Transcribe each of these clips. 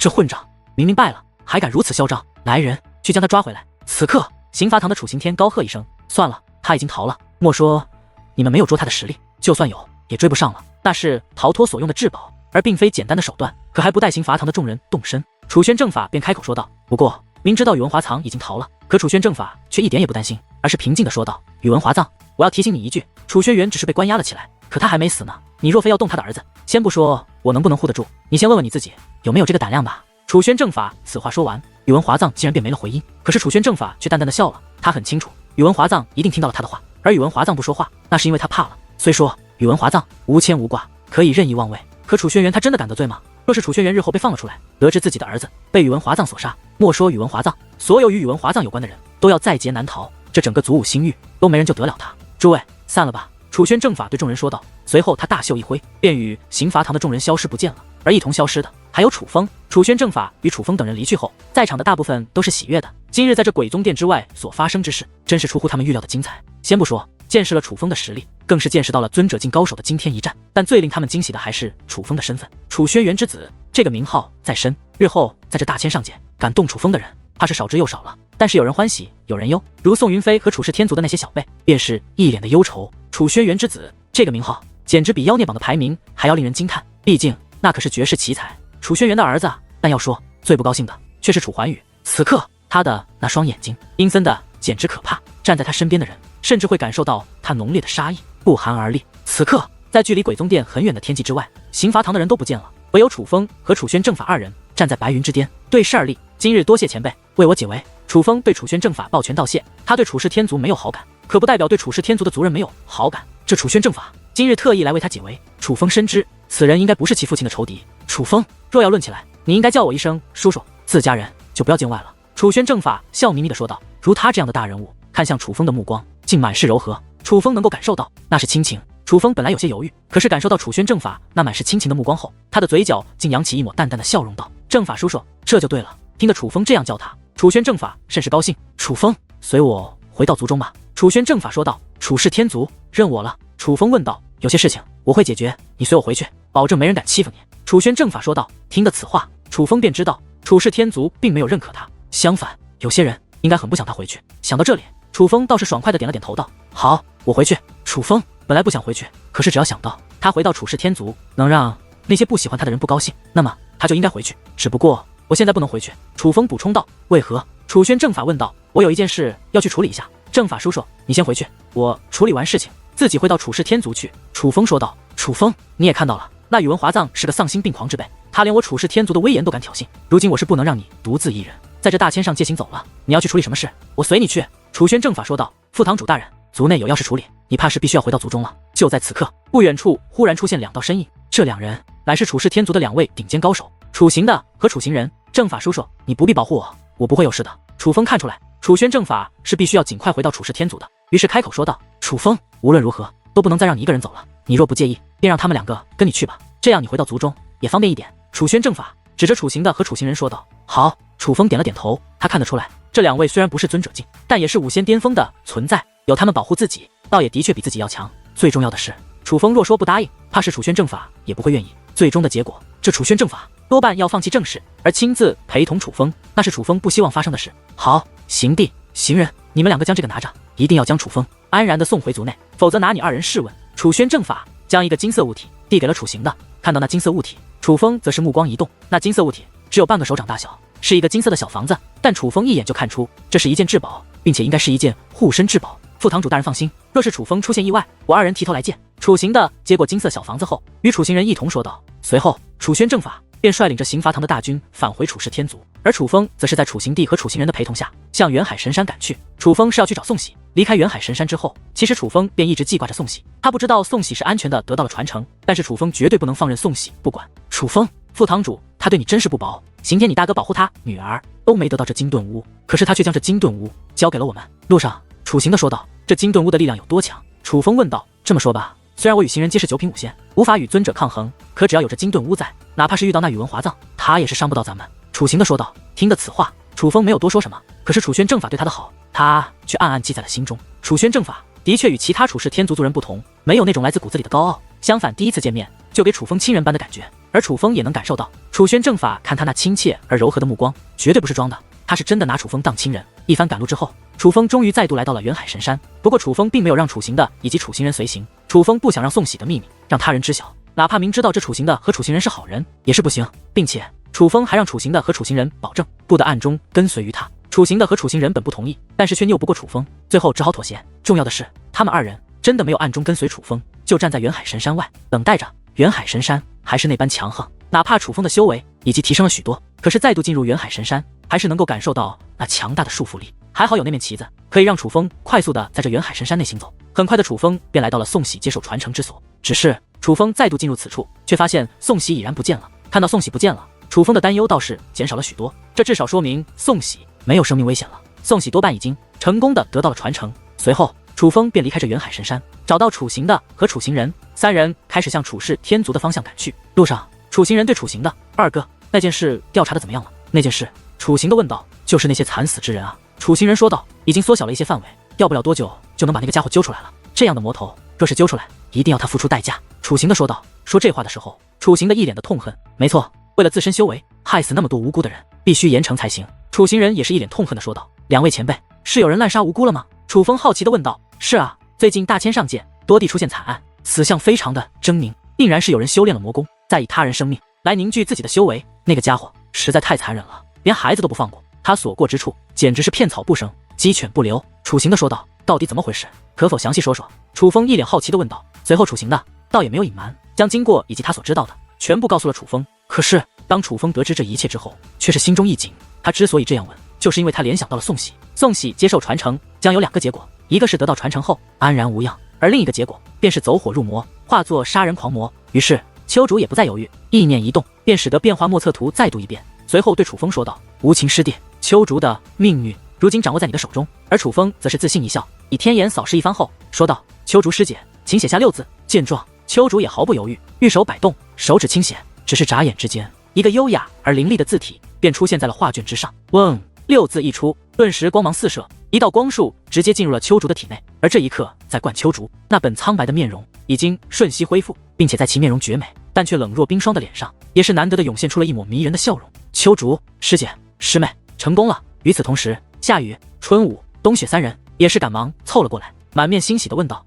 这混账，明明败了，还敢如此嚣张！来人，去将他抓回来！此刻，刑罚堂的楚刑天高喝一声：“算了，他已经逃了。莫说你们没有捉他的实力，就算有，也追不上了。那是逃脱所用的至宝，而并非简单的手段。”可还不待刑罚堂的众人动身，楚宣正法便开口说道：“不过，明知道宇文华藏已经逃了，可楚宣正法却一点也不担心，而是平静地说道：宇文华藏，我要提醒你一句，楚轩辕只是被关押了起来，可他还没死呢。你若非要动他的儿子，先不说我能不能护得住，你先问问你自己，有没有这个胆量吧？”楚宣正法此话说完，宇文华藏竟然便没了回音。可是楚宣正法却淡淡的笑了，他很清楚，宇文华藏一定听到了他的话，而宇文华藏不说话，那是因为他怕了。虽说宇文华藏无牵无挂，可以任意妄为，可楚轩辕他真的敢得罪吗？若是楚轩辕日后被放了出来，得知自己的儿子被宇文华藏所杀，莫说宇文华藏，所有与宇文华藏有关的人都要在劫难逃，这整个祖武星域都没人救得了他。诸位，散了吧！楚宣正法对众人说道。随后他大袖一挥，便与刑罚堂的众人消失不见了。而一同消失的还有楚风。楚宣正法与楚风等人离去后，在场的大部分都是喜悦的。今日在这鬼宗殿之外所发生之事，真是出乎他们预料的精彩。先不说见识了楚风的实力，更是见识到了尊者境高手的惊天一战，但最令他们惊喜的还是楚风的身份。楚轩辕之子这个名号在身，日后在这大千上界，敢动楚风的人怕是少之又少了。但是有人欢喜有人忧，如宋云飞和楚氏天族的那些小辈，便是一脸的忧愁。楚轩辕之子这个名号简直比妖孽榜的排名还要令人惊叹，毕竟那可是绝世奇才，楚轩辕的儿子。但要说最不高兴的却是楚怀宇，此刻他的那双眼睛阴森的简直可怕，站在他身边的人甚至会感受到他浓烈的杀意，不寒而栗。此刻在距离鬼宗殿很远的天际之外，刑罚堂的人都不见了，唯有楚风和楚宣正法二人站在白云之巅，对视而立。今日多谢前辈为我解围。楚风对楚宣正法抱拳道谢，他对楚氏天族没有好感，可不代表对楚氏天族的族人没有好感。这楚宣正法今日特意来为他解围，楚风深知此人应该不是其父亲的仇敌。楚风若要论起来，你应该叫我一声叔叔，自家人就不要见外了。楚宣正法笑眯眯地说道。如他这样的大人物，看向楚风的目光竟满是柔和，楚风能够感受到那是亲情。楚风本来有些犹豫，可是感受到楚宣正法那满是亲情的目光后，他的嘴角竟扬起一抹淡淡的笑容道：正法叔叔，这就对了。听得楚风这样叫他，楚宣正法甚是高兴。楚风，随我回到族中吧。楚宣正法说道。楚氏天族认我了。楚风问道。有些事情我会解决，你随我回去，保证没人敢欺负你。楚宣正法说道。听得此话，楚风便知道楚氏天族并没有认可他，相反，有些人应该很不想他回去。想到这里，楚风倒是爽快地点了点头道：好，我回去。楚风本来不想回去，可是只要想到他回到楚氏天族能让那些不喜欢他的人不高兴，那么他就应该回去。只不过我现在不能回去。楚风补充道。为何？楚宣正法问道。我有一件事要去处理一下。正法叔叔，你先回去，我处理完事情自己会到楚氏天族去。楚风说道。楚风，你也看到了，那宇文华藏是个丧心病狂之辈，他连我楚氏天族的威严都敢挑衅。如今我是不能让你独自一人在这大千上界行走了，你要去处理什么事，我随你去。楚宣正法说道。副堂主大人，族内有要事处理，你怕是必须要回到族中了。就在此刻，不远处忽然出现两道身影，这两人乃是楚氏天族的两位顶尖高手，楚行的和楚行人。正法叔叔，你不必保护我，我不会有事的。楚风看出来楚宣正法是必须要尽快回到楚氏天族的，于是开口说道。楚风，无论如何都不能再让你一个人走了，你若不介意，便让他们两个跟你去吧，这样你回到族中也方便一点。楚宣正法指着楚行的和楚行人说道。好。楚风点了点头，他看得出来这两位虽然不是尊者境，但也是武仙巅峰的存在，有他们保护自己，倒也的确比自己要强。最重要的是，楚风若说不答应，怕是楚宣正法也不会愿意。最终的结果，这楚宣正法多半要放弃正事，而亲自陪同楚风，那是楚风不希望发生的事。好，行弟、行人，你们两个将这个拿着，一定要将楚风安然地送回族内，否则拿你二人试问。楚宣正法将一个金色物体递给了楚行的，看到那金色物体，楚风则是目光一动，那金色物体只有半个手掌大小，是一个金色的小房子，但楚风一眼就看出这是一件至宝，并且应该是一件护身至宝。副堂主大人放心，若是楚风出现意外，我二人提头来见。楚行的接过金色小房子后，与楚行人一同说道。随后楚宣正法便率领着刑罚堂的大军返回楚氏天族，而楚风则是在楚行帝和楚行人的陪同下向远海神山赶去。楚风是要去找宋喜。离开远海神山之后，其实楚风便一直记挂着宋喜，他不知道宋喜是安全的得到了传承，但是楚风绝对不能放任宋喜不管。楚风，副堂主他对你真是不薄，刑天你大哥保护他女儿都没得到这金盾屋，可是他却将这金盾屋交给了我们。路上楚行的说道。这金盾屋的力量有多强？楚风问道。这么说吧，虽然我与行人皆是九品武仙，无法与尊者抗衡，可只要有这金盾屋在，哪怕是遇到那宇文华藏，他也是伤不到咱们。楚行的说道。听得此话，楚风没有多说什么，可是楚宣正法对他的好，他却暗暗记在了心中。楚宣正法的确与其他楚氏天族族人不同，没有那种来自骨子里的高傲，相反第一次见面就给楚风亲人般的感觉。而而楚风也能感受到楚轩正法看他那亲切而柔和的目光，绝对不是装的，他是真的拿楚风当亲人。一番赶路之后，楚风终于再度来到了远海神山。不过楚风并没有让楚行的以及楚行人随行，楚风不想让宋喜的秘密让他人知晓，哪怕明知道这楚行的和楚行人是好人也是不行，并且楚风还让楚行的和楚行人保证不得暗中跟随于他。楚行的和楚行人本不同意，但是却拗不过楚风，最后只好妥协。重要的是，他们二人真的没有暗中跟随楚风，就站在远海神山外等待着。远海神山还是那般强横，哪怕楚风的修为已经提升了许多，可是再度进入远海神山，还是能够感受到那强大的束缚力。还好有那面旗子，可以让楚风快速的在这远海神山内行走。很快的，楚风便来到了宋喜接受传承之所。只是楚风再度进入此处，却发现宋喜已然不见了。看到宋喜不见了，楚风的担忧倒是减少了许多，这至少说明宋喜没有生命危险了。宋喜多半已经成功的得到了传承。随后楚风便离开这远海神山，找到楚行的和楚行人，三人开始向楚氏天族的方向赶去。路上，楚行人对楚行的：“二哥，那件事调查的怎么样了？”那件事，楚行的问道：“就是那些惨死之人啊。”楚行人说道：“已经缩小了一些范围，要不了多久就能把那个家伙揪出来了。这样的魔头，若是揪出来，一定要他付出代价。”楚行的说道。说这话的时候，楚行的一脸的痛恨。没错，为了自身修为，害死那么多无辜的人，必须严惩才行。楚行人也是一脸痛恨的说道：“两位前辈，是有人滥杀无辜了吗？”楚风好奇的问道：“是啊，最近大千上界多地出现惨案，死相非常的狰狞，定然是有人修炼了魔功，再以他人生命来凝聚自己的修为。那个家伙实在太残忍了，连孩子都不放过，他所过之处简直是片草不生，鸡犬不留。”楚行的说道：“到底怎么回事？可否详细说说？”楚风一脸好奇的问道。随后楚行的倒也没有隐瞒，将经过以及他所知道的全部告诉了楚风。可是当楚风得知这一切之后，却是心中一紧。他之所以这样问，就是因为他联想到了宋喜。宋喜接受传承将有两个结果，一个是得到传承后安然无恙，而另一个结果便是走火入魔，化作杀人狂魔。于是丘竹也不再犹豫，意念一动，便使得变化莫测图再度一变。随后对楚风说道：“无情师弟，丘竹的命运如今掌握在你的手中。”而楚风则是自信一笑，以天眼扫视一番后说道：“丘竹师姐，请写下6字。”见状，丘竹也毫不犹豫，玉手摆动，手指轻写，只是眨眼之间，一个优雅而凌厉的字体便出现在了画卷之上。嗡，6字一出，顿时光芒四射，一道光束直接进入了丘竹的体内。而这一刻，在灌丘竹那本苍白的面容已经瞬息恢复，并且在其面容绝美但却冷若冰霜的脸上，也是难得的涌现出了一抹迷人的笑容。丘竹师姐师妹成功了。与此同时，夏雨、春武、冬雪三人也是赶忙凑了过来，满面欣喜地问道：“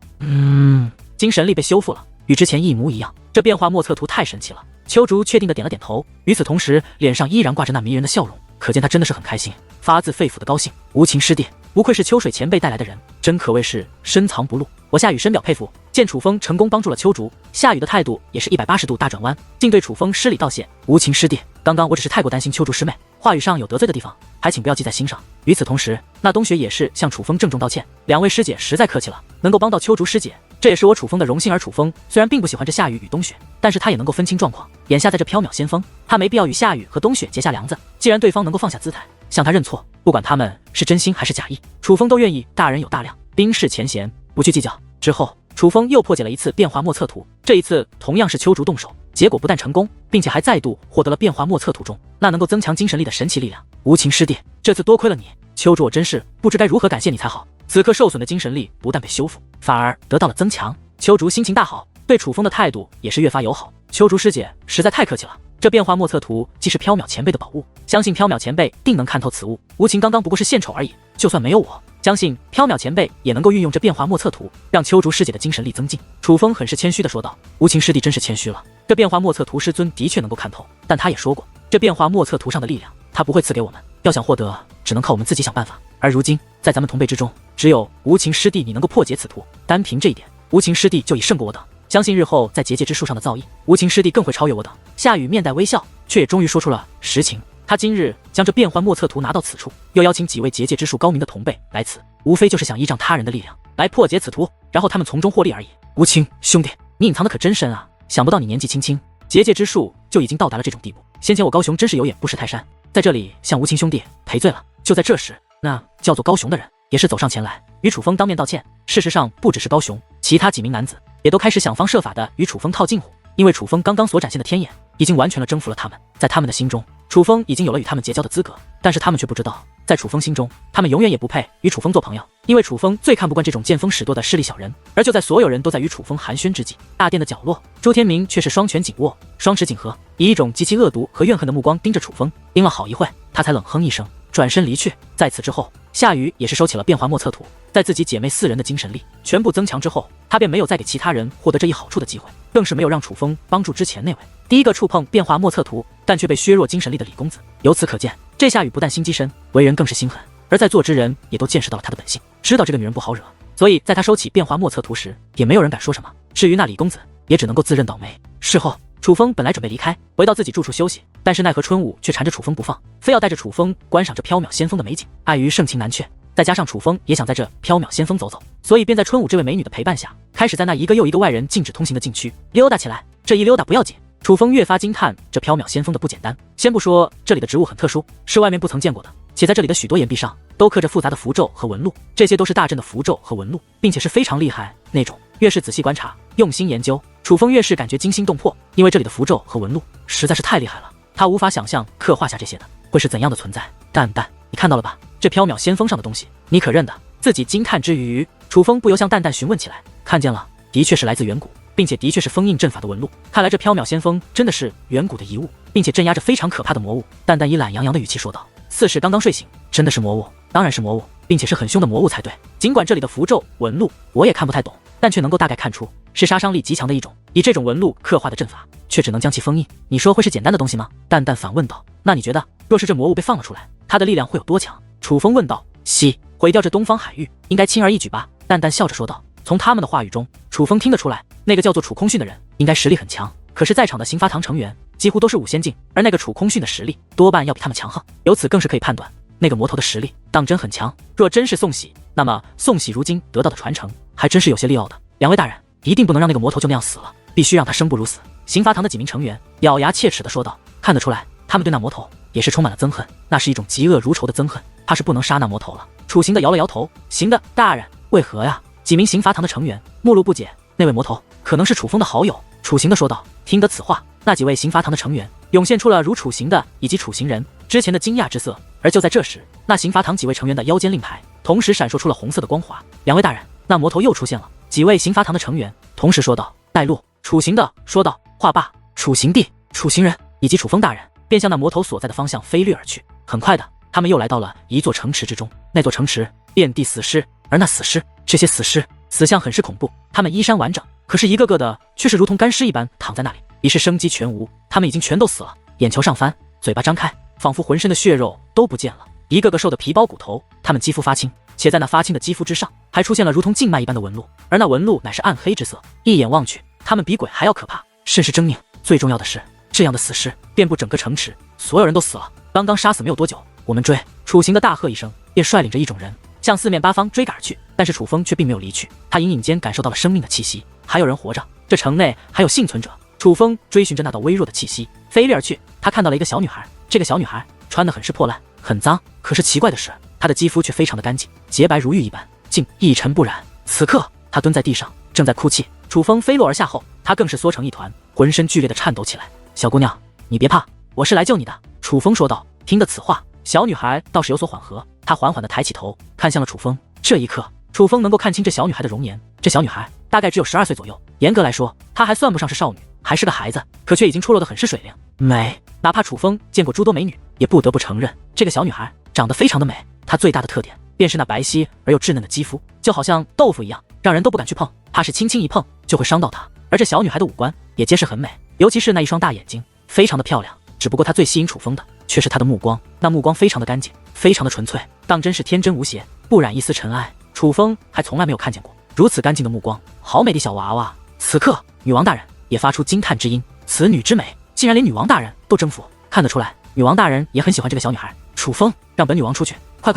精神力被修复了，与之前一模一样，这变化莫测图太神奇了。”丘竹确定地点了点头，与此同时脸上依然挂着那迷人的笑容，可见他真的是很开心，发自肺腑的高兴。无情师弟，不愧是秋水前辈带来的人，真可谓是深藏不露，我夏雨深表佩服。见楚风成功帮助了丘竹，夏雨的态度也是180度大转弯，竟对楚风施礼道谢：“无情师弟，刚刚我只是太过担心丘竹师妹，话语上有得罪的地方，还请不要记在心上。”与此同时，那冬雪也是向楚风郑重道歉：“两位师姐实在客气了，能够帮到丘竹师姐，这也是我楚风的荣幸。”而楚风虽然并不喜欢这夏雨与冬雪，但是他也能够分清状况，眼下在这缥缈先锋，他没必要与夏雨和冬雪结下梁子。既然对方能够放下姿态向他认错，不管他们是真心还是假意，楚风都愿意大人有大量，冰释前嫌，不去计较。之后楚风又破解了一次变化莫测图，这一次同样是丘竹动手，结果不但成功，并且还再度获得了变化莫测图中那能够增强精神力的神奇力量。无情师弟，这次多亏了你，丘竹我真是不知该如何感谢你才好。此刻受损的精神力不但被修复，反而得到了增强。丘竹心情大好，对楚风的态度也是越发友好。丘竹师姐实在太客气了，这变化莫测图既是缥缈前辈的宝物，相信缥缈前辈定能看透此物。无情刚刚不过是献丑而已，就算没有我，相信缥缈前辈也能够运用这变化莫测图，让丘竹师姐的精神力增进。楚风很是谦虚的说道。无情师弟真是谦虚了，这变化莫测图师尊的确能够看透，但他也说过，这变化莫测图上的力量他不会赐给我们，要想获得只能靠我们自己想办法。而如今在咱们同辈之中，只有无情师弟你能够破解此图，单凭这一点，无情师弟就已胜过我等，相信日后在结界之术上的造诣，无情师弟更会超越我等。夏雨面带微笑，却也终于说出了实情。他今日将这变幻莫测图拿到此处，又邀请几位结界之术高明的同辈来此，无非就是想依仗他人的力量来破解此图，然后他们从中获利而已。无情兄弟，你隐藏的可真深啊，想不到你年纪轻轻，结界之术就已经到达了这种地步。先前我高雄真是有眼不识泰山，在这里向无情兄弟赔罪了。就在这时，那叫做高雄的人也是走上前来，与楚风当面道歉。事实上不只是高雄，其他几名男子也都开始想方设法的与楚风套近乎，因为楚风刚刚所展现的天眼已经完全的征服了他们。在他们的心中，楚风已经有了与他们结交的资格，但是他们却不知道，在楚风心中，他们永远也不配与楚风做朋友，因为楚风最看不惯这种见风使舵的势利小人。而就在所有人都在与楚风寒暄之际，大殿的角落，朱天明却是双拳紧握，双持紧合，以一种极其恶毒和怨恨的目光盯着楚风。盯了好一会，他才冷哼一声，转身离去。在此之后，夏雨也是收起了变化莫测图，在自己姐妹4人的精神力全部增强之后，他便没有再给其他人获得这一好处的机会，更是没有让楚风帮助之前那位第一个触碰变化莫测图但却被削弱精神力的李公子。由此可见，这夏雨不但心机深，为人更是心狠。而在座之人也都见识到了他的本性，知道这个女人不好惹，所以在他收起变化莫测图时，也没有人敢说什么。至于那李公子，也只能够自认倒霉。事后，楚风本来准备离开，回到自己住处休息，但是奈何春舞却缠着楚风不放，非要带着楚风观赏这缥缈仙风的美景。碍于盛情难却，再加上楚风也想在这缥缈仙风走走，所以便在春舞这位美女的陪伴下，开始在那一个又一个外人禁止通行的禁区溜达起来。这一溜达不要紧，楚风越发惊叹这缥缈仙风的不简单。先不说这里的植物很特殊，是外面不曾见过的，且在这里的许多岩壁上都刻着复杂的符咒和纹路，这些都是大阵的符咒和纹路，并且是非常厉害那种。越是仔细观察，用心研究，楚风越是感觉惊心动魄，因为这里的符咒和纹路实在是太厉害了，他无法想象刻画下这些的会是怎样的存在。蛋蛋，你看到了吧？这缥缈仙风上的东西，你可认得？自己惊叹之余，楚风不由向蛋蛋询问起来。看见了，的确是来自远古，并且的确是封印阵法的纹路。看来这缥缈仙风真的是远古的遗物，并且镇压着非常可怕的魔物。蛋蛋以懒洋洋的语气说道：“似是刚刚睡醒，真的是魔物？当然是魔物，并且是很凶的魔物才对。尽管这里的符咒纹路我也看不太懂，但却能够大概看出是杀伤力极强的一种。以这种纹路刻画的阵法，却只能将其封印。你说会是简单的东西吗？”蛋蛋反问道。那你觉得，若是这魔物被放了出来，它的力量会有多强？楚风问道。西，毁掉这东方海域，应该轻而易举吧？蛋蛋笑着说道。从他们的话语中，楚风听得出来，那个叫做楚空训的人应该实力很强。可是在场的刑罚堂成员几乎都是5仙境，而那个楚空训的实力多半要比他们强横。由此更是可以判断，那个魔头的实力当真很强。若真是宋喜，那么宋喜如今得到的传承还真是有些利奥的。两位大人，一定不能让那个魔头就那样死了，必须让他生不如死。刑罚堂的几名成员咬牙切齿地说道。看得出来，他们对那魔头也是充满了憎恨，那是一种嫉恶如仇的憎恨，怕是不能杀那魔头了。楚行的摇了摇头，行的，大人。为何呀？几名刑罚堂的成员目露不解。那位魔头可能是楚风的好友。楚行的说道。听得此话，那几位刑罚堂的成员涌现出了如楚行的以及楚行人之前的惊讶之色。而就在这时，那刑罚堂几位成员的腰间令牌同时闪烁出了红色的光华。两位大人，那魔头又出现了。几位刑罚堂的成员同时说道。带路。楚行的说道。话罢，楚行帝、楚行人以及楚风大人便向那魔头所在的方向飞掠而去。很快的，他们又来到了一座城池之中。那座城池遍地死尸，而那死尸，这些死尸死相很是恐怖，他们衣衫完整，可是一个个的却是如同干尸一般躺在那里，已是生机全无。他们已经全都死了，眼球上翻，嘴巴张开，仿佛浑身的血肉都不见了，一个个瘦的皮包骨头。他们肌肤发青，且在那发青的肌肤之上还出现了如同静脉一般的纹路，而那纹路乃是暗黑之色，一眼望去，他们比鬼还要可怕，甚是狰狞。最重要的是，这样的死尸遍布整个城池，所有人都死了，刚刚杀死没有多久。我们追！楚行的大喝一声，便率领着一种人向四面八方追赶而去。但是楚风却并没有离去，他隐隐间感受到了生命的气息，还有人活着，这城内还有幸存者。楚风追寻着那道微弱的气息，飞掠而去。他看到了一个小女孩，这个小女孩穿得很是破烂，很脏，可是奇怪的是，她的肌肤却非常的干净，洁白如玉一般，竟一尘不染。此刻，她蹲在地上，正在哭泣。楚风飞落而下后，她更是缩成一团，浑身剧烈的颤抖起来。小姑娘，你别怕，我是来救你的。楚风说道。听得此话，小女孩倒是有所缓和，她缓缓地抬起头，看向了楚风。这一刻，楚风能够看清这小女孩的容颜。这小女孩大概只有12岁左右，严格来说，她还算不上是少女，还是个孩子，可却已经出落得很是水灵美。哪怕楚风见过诸多美女，也不得不承认，这个小女孩长得非常的美。她最大的特点便是那白皙而又稚嫩的肌肤，就好像豆腐一样，让人都不敢去碰，怕是轻轻一碰就会伤到她。而这小女孩的五官也皆是很美，尤其是那一双大眼睛，非常的漂亮。只不过她最吸引楚风的却是她的目光，那目光非常的干净，非常的纯粹，当真是天真无邪，不染一丝尘埃。楚风还从来没有看见过如此干净的目光，好美的小娃娃。此刻，女王大人也发出惊叹之音，此女之美，竟然连女王大人都征服。看得出来，女王大人也很喜欢这个小女孩。楚风，让本女王出去，快，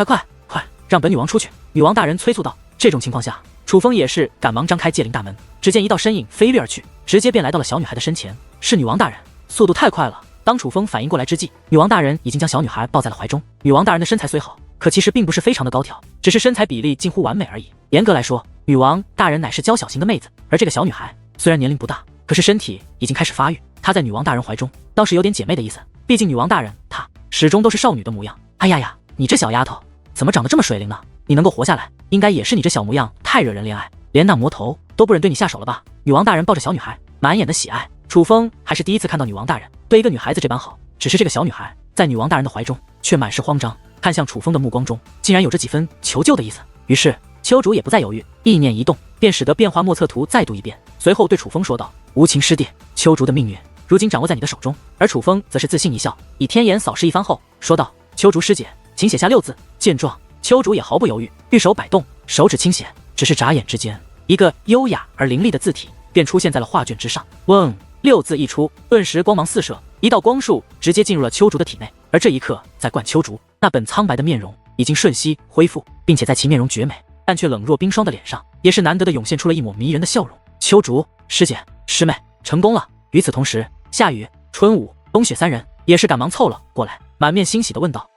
让本女王出去！女王大人催促道。这种情况下，楚风也是赶忙张开戒灵大门，只见一道身影飞掠而去，直接便来到了小女孩的身前。是女王大人，速度太快了。当楚风反应过来之际，女王大人已经将小女孩抱在了怀中。女王大人的身材虽好，可其实并不是非常的高挑，只是身材比例近乎完美而已。严格来说，女王大人乃是娇小型的妹子，而这个小女孩虽然年龄不大，可是身体已经开始发育。她在女王大人怀中，倒是有点姐妹的意思。毕竟女王大人她始终都是少女的模样。哎呀呀，你这小丫头怎么长得这么水灵呢？你能够活下来，应该也是你这小模样太惹人怜爱，连那魔头都不忍对你下手了吧？女王大人抱着小女孩，满眼的喜爱。楚风还是第一次看到女王大人对一个女孩子这般好，只是这个小女孩在女王大人的怀中却满是慌张，看向楚风的目光中竟然有着几分求救的意思。于是丘竹也不再犹豫，意念一动，便使得变化莫测图再读一遍，随后对楚风说道：“无情师弟，丘竹的命运如今掌握在你的手中。”而楚风则是自信一笑，以天眼扫视一番后说道：“丘竹师姐，请写下6字。”见状，丘竹也毫不犹豫，玉手摆动，手指轻写，只是眨眼之间，一个优雅而凌厉的字体便出现在了画卷之上。嗡，6字一出，顿时光芒四射，一道光束直接进入了丘竹的体内。而这一刻，在灌丘竹那本苍白的面容已经瞬息恢复，并且在其面容绝美但却冷若冰霜的脸上，也是难得的涌现出了一抹迷人的笑容。丘竹师姐师妹成功了。与此同时，夏雨、春武、冬雪3人也是赶忙凑了过来，满面欣喜地问道：“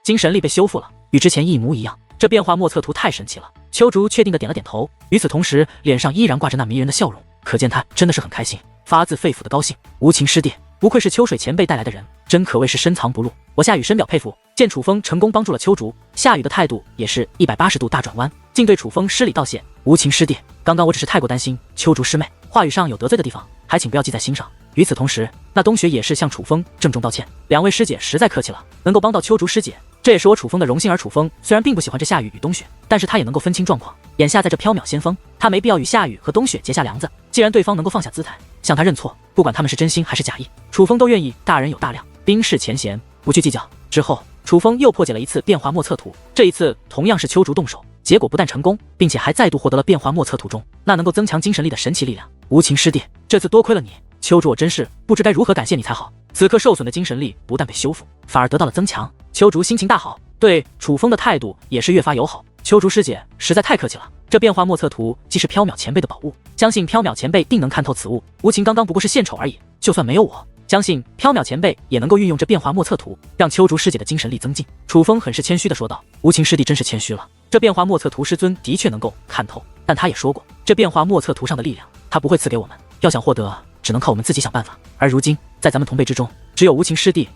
精神力被修复了，与之前一模一样。这变化莫测图太神奇了。”丘竹确定地点了点头，与此同时，脸上依然挂着那迷人的笑容，可见他真的是很开心，发自肺腑的高兴。无情师弟，不愧是秋水前辈带来的人，真可谓是深藏不露，我夏雨深表佩服。见楚风成功帮助了丘竹，夏雨的态度也是180度大转弯，竟对楚风施礼道谢：“无情师弟，刚刚我只是太过担心丘竹师妹，话语上有得罪的地方，还请不要记在心上。”与此同时，那冬雪也是向楚风郑重道歉：“2位师姐实在客气了，能够帮到丘竹师姐，这也是我楚风的荣幸。”而楚风虽然并不喜欢这夏雨与冬雪，但是他也能够分清状况，眼下在这缥缈先锋，他没必要与夏雨和冬雪结下梁子。既然对方能够放下姿态向他认错，不管他们是真心还是假意，楚风都愿意。大人有大量，冰释前嫌，不去计较。之后楚风又破解了一次变化莫测图，这一次同样是丘竹动手，结果不但成功，并且还再度获得了变化莫测图中那能够增强精神力的神奇力量。无情师弟，这次多亏了你，丘竹我真是不知该如何感谢你才好。此刻受损的精神力不但被修复，反而得到了增强，丘竹心情大好，对楚风的态度也是越发友好。丘竹师姐实在太客气了，这变化莫测图既是缥缈前辈的宝物，相信缥缈前辈定能看透此物。无情刚刚不过是献丑而已，就算没有我，相信缥缈前辈也能够运用这变化莫测图，让丘竹师姐的精神力增进。楚风很是谦虚的说道：“无情师弟真是谦虚了，这变化莫测图师尊的确能够看透，但他也说过，这变化莫测图上的力量他不会赐给我们，要想获得只能靠我们自己想办法。而如今在咱们同辈之中，只有无情师弟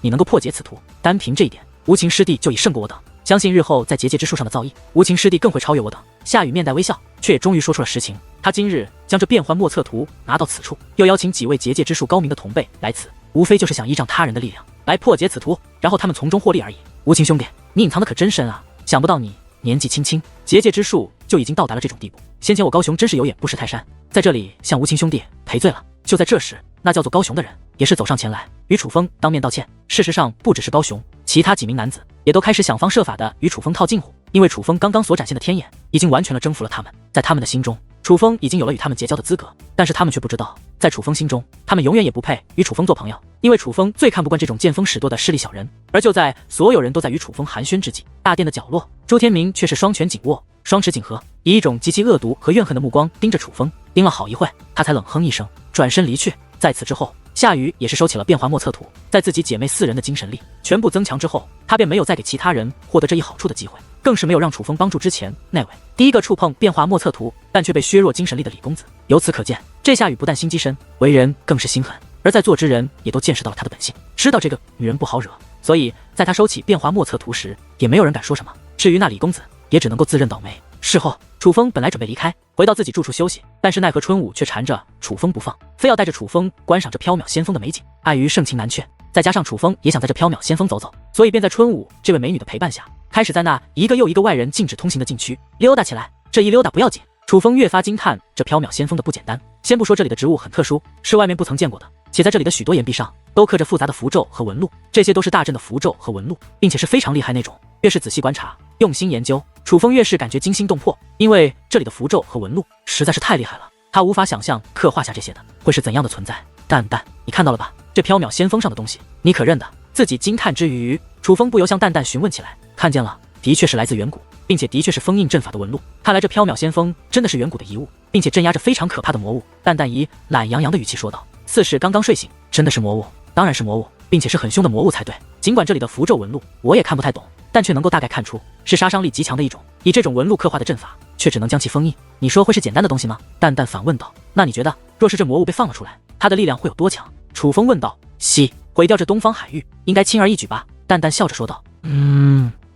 你能够破解此图，单凭这一点，无情师弟就已胜过我等。相信日后在结界之术上的造诣，无情师弟更会超越我等。”夏雨面带微笑，却也终于说出了实情。他今日将这变幻莫测图拿到此处，又邀请几位结界之术高明的同辈来此，无非就是想依仗他人的力量来破解此图，然后他们从中获利而已。无情兄弟，你隐藏的可真深啊！想不到你年纪轻轻，结界之术就已经到达了这种地步。先前我高雄真是有眼不识泰山，在这里向无情兄弟赔罪了。就在这时，那叫做高雄的人也是走上前来，与楚风当面道歉。事实上，不只是高雄，其他几名男子也都开始想方设法的与楚风套近乎，因为楚风刚刚所展现的天眼已经完全的征服了他们。在他们的心中，楚风已经有了与他们结交的资格，但是他们却不知道，在楚风心中，他们永远也不配与楚风做朋友，因为楚风最看不惯这种见风使舵的势利小人。而就在所有人都在与楚风寒暄之际，大殿的角落，朱天明却是双拳紧握，双持紧合，以一种极其恶毒和怨恨的目光盯着楚风，盯了好一会，他才冷哼一声，转身离去。在此之后，夏雨也是收起了变化莫测图，在自己姐妹4人的精神力全部增强之后，他便没有再给其他人获得这一好处的机会，更是没有让楚风帮助之前那位第一个触碰变化莫测图但却被削弱精神力的李公子。由此可见，这夏雨不但心机深，为人更是心狠，而在座之人也都见识到了他的本性，知道这个女人不好惹，所以在他收起变化莫测图时，也没有人敢说什么。至于那李公子，也只能够自认倒霉。事后，楚风本来准备离开，回到自己住处休息，但是奈何春武却缠着楚风不放，非要带着楚风观赏这缥缈仙风的美景。碍于盛情难却，再加上楚风也想在这缥缈仙风走走，所以便在春武这位美女的陪伴下，开始在那一个又一个外人禁止通行的禁区溜达起来。这一溜达不要紧，楚风越发惊叹这缥缈仙风的不简单。先不说这里的植物很特殊，是外面不曾见过的，且在这里的许多岩壁上都刻着复杂的符咒和纹路，这些都是大阵的符咒和纹路，并且是非常厉害那种。越是仔细观察，用心研究，楚风越是感觉惊心动魄，因为这里的符咒和纹路实在是太厉害了，他无法想象刻画下这些的会是怎样的存在。蛋蛋，你看到了吧？这缥缈仙风上的东西，你可认得？自己惊叹之余，楚风不由向蛋蛋询问起来。看见了，的确是来自远古，并且的确是封印阵法的纹路。看来这缥缈仙风真的是远古的遗物，并且镇压着非常可怕的魔物。蛋蛋以懒洋洋的语气说道：“似是刚刚睡醒，真的是魔物？当然是魔物，并且是很凶的魔物才对。尽管这里的符咒纹路我也看不太懂，但却能够大概看出是杀伤力极强的一种。以这种纹路刻画的阵法，却只能将其封印。你说会是简单的东西吗？”蛋蛋反问道。“那你觉得，若是这魔物被放了出来，它的力量会有多强？”楚风问道。“毁掉这东方海域，应该轻而易举吧？”蛋蛋笑着说道。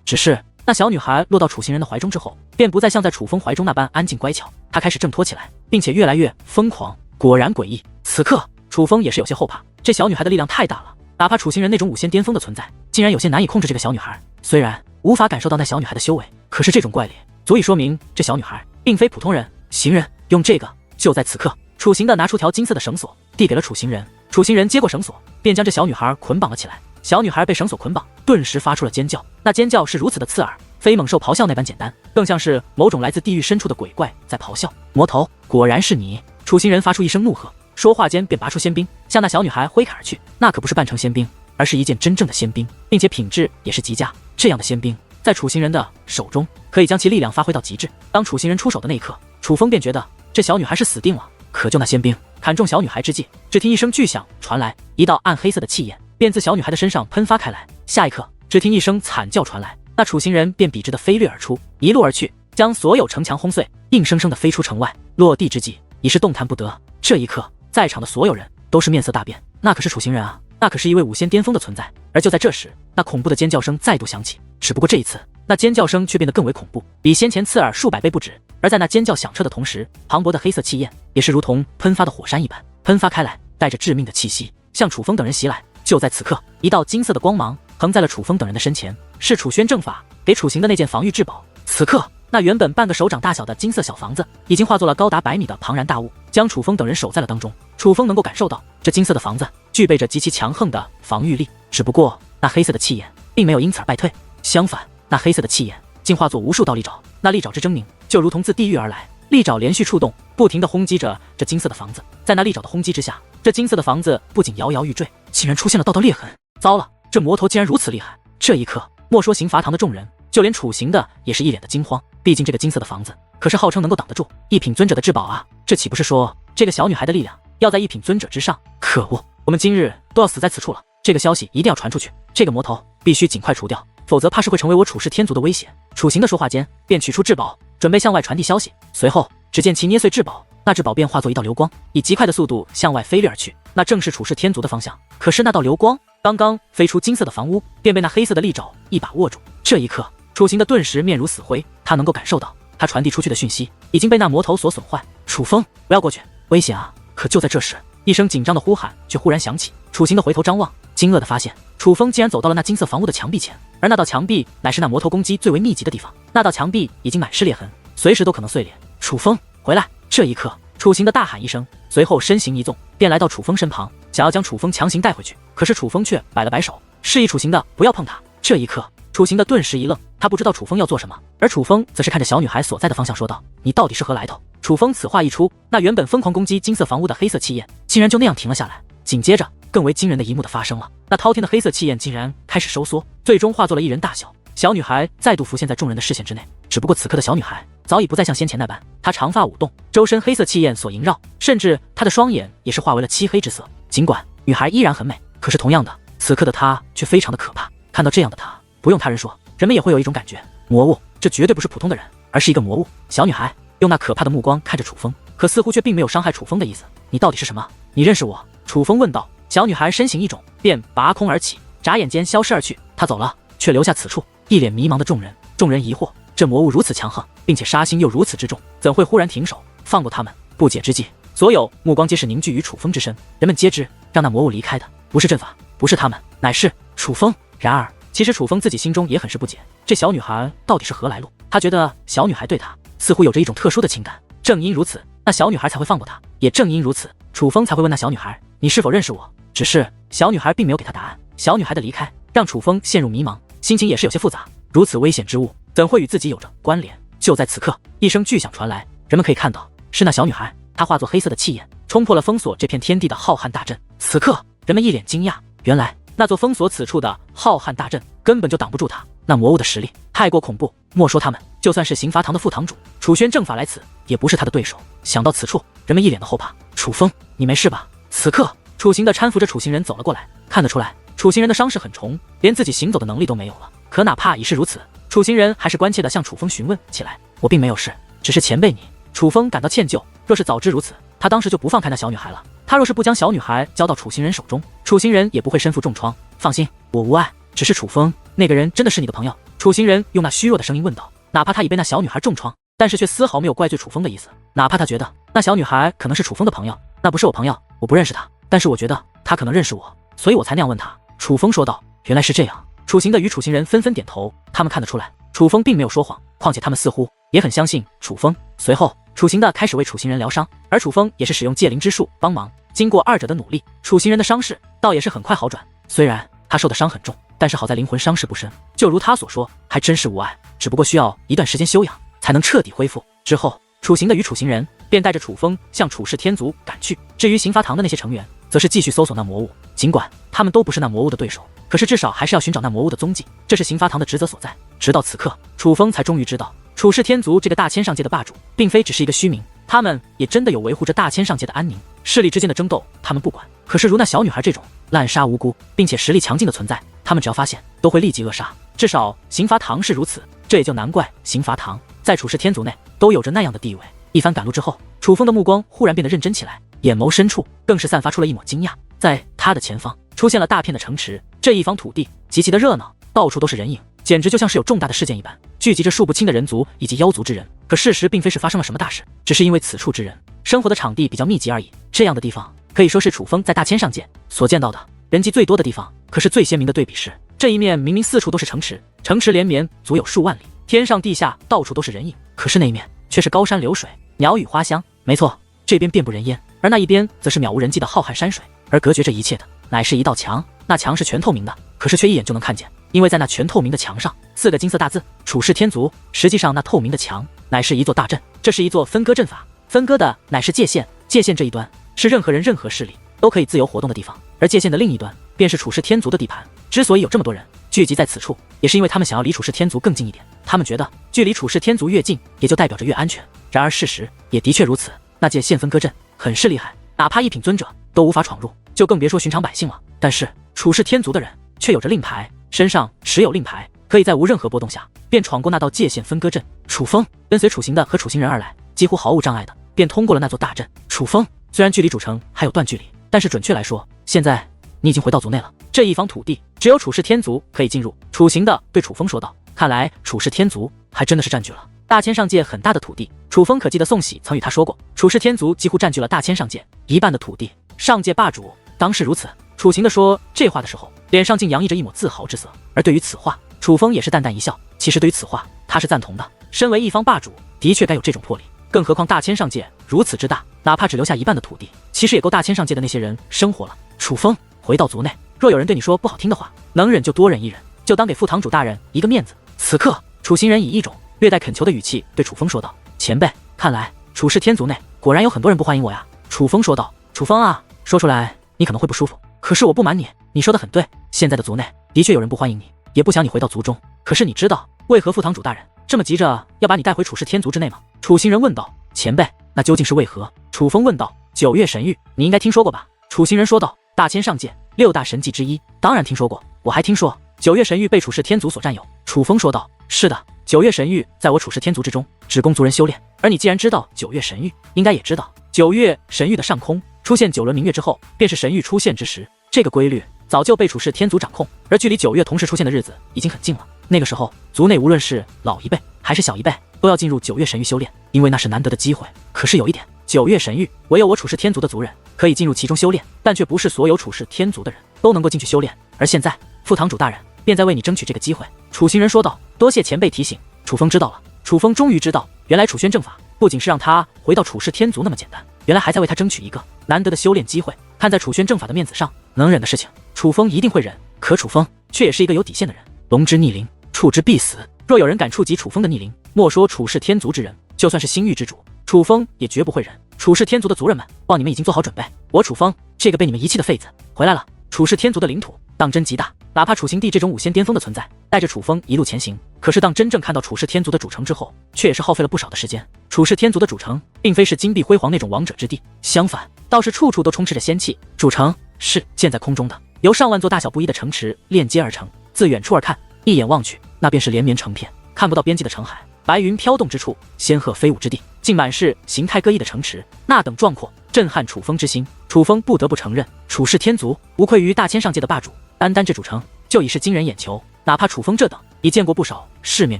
只是那小女孩落到楚行人的怀中之后，便不再像在楚风怀中那般安静乖巧，她开始挣脱起来，并且越来越疯狂。果然诡异。此刻楚风也是有些后怕，这小女孩的力量太大了，哪怕楚行人那种武仙巅峰的存在，竟然有些难以控制这个小女孩。虽然无法感受到那小女孩的修为，可是这种怪力足以说明这小女孩并非普通人。行人，用这个。就在此刻，楚行的拿出条金色的绳索，递给了楚行人。楚行人接过绳索，便将这小女孩捆绑了起来。小女孩被绳索捆绑，顿时发出了尖叫。那尖叫是如此的刺耳，非猛兽咆哮那般简单，更像是某种来自地狱深处的鬼怪在咆哮。魔头，果然是你！楚行人发出一声怒喝，说话间便拔出仙冰，向那小女孩挥砍而去。那可不是半成仙冰，而是一件真正的仙冰，并且品质也是极佳。这样的仙冰在楚行人的手中，可以将其力量发挥到极致。当楚行人出手的那一刻，楚风便觉得这小女孩是死定了。可就那仙冰砍中小女孩之际，只听一声巨响传来，一道暗黑色的气焰便自小女孩的身上喷发开来。下一刻，只听一声惨叫传来，那楚行人便笔直的飞掠而出，一路而去，将所有城墙轰碎，硬生生的飞出城外。落地之际，已是动弹不得。这一刻，在场的所有人都是面色大变，那可是楚行人啊，那可是一位武仙巅峰的存在。而就在这时，那恐怖的尖叫声再度响起，只不过这一次，那尖叫声却变得更为恐怖，比先前刺耳数百倍不止。而在那尖叫响彻的同时，磅礴的黑色气焰也是如同喷发的火山一般喷发开来，带着致命的气息向楚风等人袭来。就在此刻，一道金色的光芒横在了楚风等人的身前，是楚轩正法给楚行的那件防御至宝。此刻，那原本半个手掌大小的金色小房子已经化作了高达100米的庞然大物，将楚风等人守在了当中。楚风能够感受到这金色的房子具备着极其强横的防御力，只不过那黑色的气焰并没有因此而败退，相反，那黑色的气焰竟化作无数道利爪，那利爪之狰狞就如同自地狱而来，利爪连续触动，不停地轰击着这金色的房子。在那利爪的轰击之下，这金色的房子不仅摇摇欲坠，竟然出现了道道裂痕。糟了，这魔头竟然如此厉害！这一刻，莫说刑罚堂的众人，就连楚行的也是一脸的惊慌。毕竟这个金色的房子可是号称能够挡得住一品尊者的至宝啊，这岂不是说这个小女孩的力量要在一品尊者之上？可恶，我们今日都要死在此处了！这个消息一定要传出去，这个魔头必须尽快除掉，否则怕是会成为我楚氏天族的威胁。楚行的说话间，便取出至宝，准备向外传递消息。随后，只见其捏碎至宝，那至宝便化作一道流光，以极快的速度向外飞掠而去，那正是楚氏天族的方向。可是那道流光刚刚飞出金色的房屋，便被那黑色的利爪一把握住。这一刻，楚行的顿时面如死灰，他能够感受到他传递出去的讯息已经被那魔头所损坏。楚风，不要过去，危险啊！可就在这时，一声紧张的呼喊却忽然响起。楚行的回头张望，惊愕地发现楚风竟然走到了那金色房屋的墙壁前，而那道墙壁乃是那魔头攻击最为密集的地方。那道墙壁已经满是裂痕，随时都可能碎裂。楚风，回来！这一刻，楚行的大喊一声，随后身形一纵，便来到楚风身旁，想要将楚风强行带回去。可是楚风却摆了摆手，示意楚行的不要碰他。这一刻，楚行的顿时一愣，他不知道楚风要做什么，而楚风则是看着小女孩所在的方向说道：“你到底是何来头？”楚风此话一出，那原本疯狂攻击金色房屋的黑色气焰竟然就那样停了下来。紧接着，更为惊人的一幕的发生了，那滔天的黑色气焰竟然开始收缩，最终化作了一人大小。小女孩再度浮现在众人的视线之内，只不过此刻的小女孩早已不再像先前那般，她长发舞动，周身黑色气焰所萦绕，甚至她的双眼也是化为了漆黑之色。尽管女孩依然很美，可是同样的，此刻的她却非常的可怕。看到这样的她，不用他人说，人们也会有一种感觉，魔物，这绝对不是普通的人，而是一个魔物。小女孩用那可怕的目光看着楚风，可似乎却并没有伤害楚风的意思。你到底是什么？你认识我？楚风问道。小女孩身形一肿，便拔空而起，眨眼间消失而去。她走了，却留下此处一脸迷茫的众人。众人疑惑，这魔物如此强横，并且杀心又如此之重，怎会忽然停手放过他们？不解之际，所有目光皆是凝聚于楚风之身。人们皆知，让那魔物离开的不是阵法，不是他们，乃是楚风。然而其实楚风自己心中也很是不解，这小女孩到底是何来路？他觉得小女孩对他似乎有着一种特殊的情感，正因如此，那小女孩才会放过他，也正因如此，楚风才会问那小女孩：“你是否认识我？”只是小女孩并没有给他答案。小女孩的离开让楚风陷入迷茫，心情也是有些复杂。如此危险之物，怎会与自己有着关联？就在此刻，一声巨响传来，人们可以看到是那小女孩，她化作黑色的气焰，冲破了封锁这片天地的浩瀚大阵。此刻，人们一脸惊讶，原来那座封锁此处的浩瀚大阵根本就挡不住他。那魔物的实力太过恐怖，莫说他们，就算是刑罚堂的副堂主楚轩正法来此，也不是他的对手。想到此处，人们一脸的后怕。楚风，你没事吧？此刻，楚行的搀扶着楚行人走了过来，看得出来，楚行人的伤势很重，连自己行走的能力都没有了。可哪怕已是如此，楚行人还是关切地向楚风询问起来：“我并没有事，只是前辈你……”楚风感到歉疚，若是早知如此，他当时就不放开那小女孩了。他若是不将小女孩交到楚行人手中，楚行人也不会身负重创。放心，我无碍，只是楚风那个人真的是你的朋友？楚行人用那虚弱的声音问道。哪怕他已被那小女孩重创，但是却丝毫没有怪罪楚风的意思。哪怕他觉得那小女孩可能是楚风的朋友，那不是我朋友，我不认识她，但是我觉得她可能认识我，所以我才那样问她。楚风说道。原来是这样。楚行的与楚行人纷纷点头，他们看得出来，楚风并没有说谎，况且他们似乎也很相信楚风。随后，楚行的开始为楚行人疗伤，而楚风也是使用戒灵之术帮忙。经过二者的努力，楚行人的伤势倒也是很快好转。虽然他受的伤很重，但是好在灵魂伤势不深，就如他所说，还真是无碍，只不过需要一段时间休养才能彻底恢复。之后，楚行的与楚行人便带着楚风向楚氏天族赶去。至于刑罚堂的那些成员，则是继续搜索那魔物。尽管他们都不是那魔物的对手，可是至少还是要寻找那魔物的踪迹，这是刑罚堂的职责所在。直到此刻，楚风才终于知道，楚氏天族这个大千上界的霸主，并非只是一个虚名，他们也真的有维护着大千上界的安宁。势力之间的争斗，他们不管，可是如那小女孩这种滥杀无辜并且实力强劲的存在，他们只要发现，都会立即扼杀。至少刑罚堂是如此，这也就难怪刑罚堂在楚氏天族内都有着那样的地位。一番赶路之后，楚风的目光忽然变得认真起来，眼眸深处更是散发出了一抹惊讶。在他的前方出现了大片的城池，这一方土地极其的热闹，到处都是人影，简直就像是有重大的事件一般，聚集着数不清的人族以及妖族之人。可事实并非是发生了什么大事，只是因为此处之人生活的场地比较密集而已。这样的地方可以说是楚风在大千上界所见到的人迹最多的地方。可是最鲜明的对比是，这一面明明四处都是城池，城池连绵足有数万里，天上地下到处都是人影，可是那一面却是高山流水，鸟语花香。没错，这边遍布人烟，而那一边则是渺无人迹的浩瀚山水。而隔绝这一切的乃是一道墙，那墙是全透明的，可是却一眼就能看见，因为在那全透明的墙上4个金色大字楚氏天族。实际上那透明的墙乃是一座大阵，这是一座分割阵法，分割的乃是界限，界限这一端是任何人任何势力都可以自由活动的地方，而界限的另一端便是楚氏天族的地盘。之所以有这么多人聚集在此处，也是因为他们想要离楚氏天族更近一点，他们觉得距离楚氏天族越近，也就代表着越安全。然而事实也的确如此，那界限分割阵很是厉害，哪怕一品尊者都无法闯入，就更别说寻常百姓了。但是楚氏天族的人却有着令牌，身上持有令牌，可以在无任何波动下便闯过那道界限分割阵。楚风跟随楚行的和楚行人而来，几乎毫无障碍的便通过了那座大阵。楚风虽然距离主城还有段距离，但是准确来说，现在你已经回到族内了。这一方土地只有楚氏天族可以进入。楚行的对楚风说道。看来楚氏天族还真的是占据了大千上界很大的土地。楚风可记得宋喜曾与他说过，楚氏天族几乎占据了大千上界一半的土地，上界霸主当是如此。楚行的说这话的时候，脸上竟洋溢着一抹自豪之色。而对于此话，楚风也是淡淡一笑。其实对于此话，他是赞同的。身为一方霸主，的确该有这种魄力，更何况大千上界如此之大，哪怕只留下一半的土地，其实也够大千上界的那些人生活了。楚风回到族内，若有人对你说不好听的话，能忍就多忍一忍，就当给副堂主大人一个面子。此刻，楚行人以一种略带恳求的语气对楚风说道：“前辈，看来楚氏天族内果然有很多人不欢迎我呀。”楚风说道：“楚风啊，说出来你可能会不舒服，可是我不瞒你，你说的很对，现在的族内的确有人不欢迎你，也不想你回到族中。可是你知道为何副堂主大人这么急着要把你带回楚氏天族之内吗？”楚行人问道。“前辈，那究竟是为何？”楚风问道。“9月神域，你应该听说过吧？”楚行人说道。“大千上界6大神迹之一，当然听说过，我还听说9月神域被楚氏天族所占有。”楚风说道。“是的，9月神域在我楚氏天族之中，只供族人修炼。而你既然知道9月神域，应该也知道9月神域的上空出现9轮明月之后，便是神域出现之时。这个规律早就被楚氏天族掌控，而距离9月同时出现的日子已经很近了。那个时候，族内无论是老一辈还是小一辈，都要进入9月神域修炼，因为那是难得的机会。可是有一点，9月神域唯有我楚氏天族的族人可以进入其中修炼，但却不是所有楚氏天族的人都能够进去修炼。而现在，副堂主大人便在为你争取这个机会。”楚行人说道。“多谢前辈提醒。”楚风知道了。楚风终于知道，原来楚宣正法不仅是让他回到楚氏天族那么简单，原来还在为他争取一个难得的修炼机会。看在楚宣正法的面子上，能忍的事情，楚风一定会忍。可楚风却也是一个有底线的人，龙之逆鳞，触之必死。若有人敢触及楚风的逆鳞，莫说楚氏天族之人，就算是星域之主，楚风也绝不会忍。楚氏天族的族人们，望你们已经做好准备，我楚风这个被你们遗弃的废子回来了。楚氏天族的领土当真极大，哪怕楚行帝这种5仙巅峰的存在，带着楚风一路前行。可是当真正看到楚氏天族的主城之后，却也是耗费了不少的时间。楚氏天族的主城并非是金碧辉煌那种王者之地，相反，倒是处处都充斥着仙气。主城是建在空中的，由上万座大小不一的城池链接而成。自远处而看，一眼望去，那便是连绵成片，看不到边际的城海。白云飘动之处，仙鹤飞舞之地，竟满是形态各异的城池，那等壮阔，震撼楚风之心。楚风不得不承认，楚氏天族无愧于大千上界的霸主，单单这主城就已是惊人眼球。哪怕楚风这等已见过不少世面